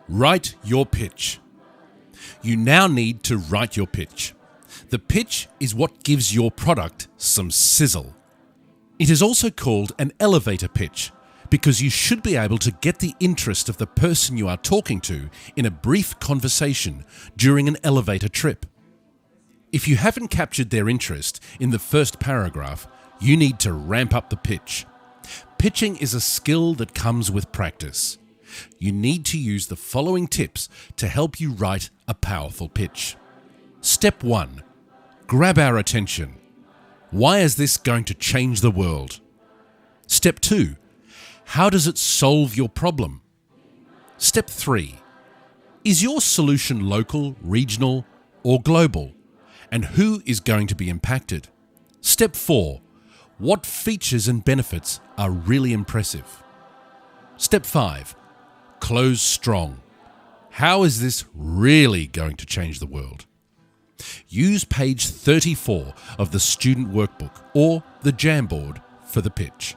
Write your pitch. You now need to write your pitch. The pitch is what gives your product some sizzle. It is also called an elevator pitch because you should be able to get the interest of the person you are talking to in a brief conversation during an elevator trip. If you haven't captured their interest in the first paragraph, you need to ramp up the pitch. Pitching is a skill that comes with practice. You need to use the following tips to help you write a powerful pitch. Step 1. Grab our attention. Why is this going to change the world? Step 2. How does it solve your problem? Step 3. Is your solution local, regional, or global? And who is going to be impacted? Step 4. What features and benefits are really impressive? Step 5. Close strong. How is this really going to change the world? Use page 34 of the student workbook or the Jamboard for the pitch.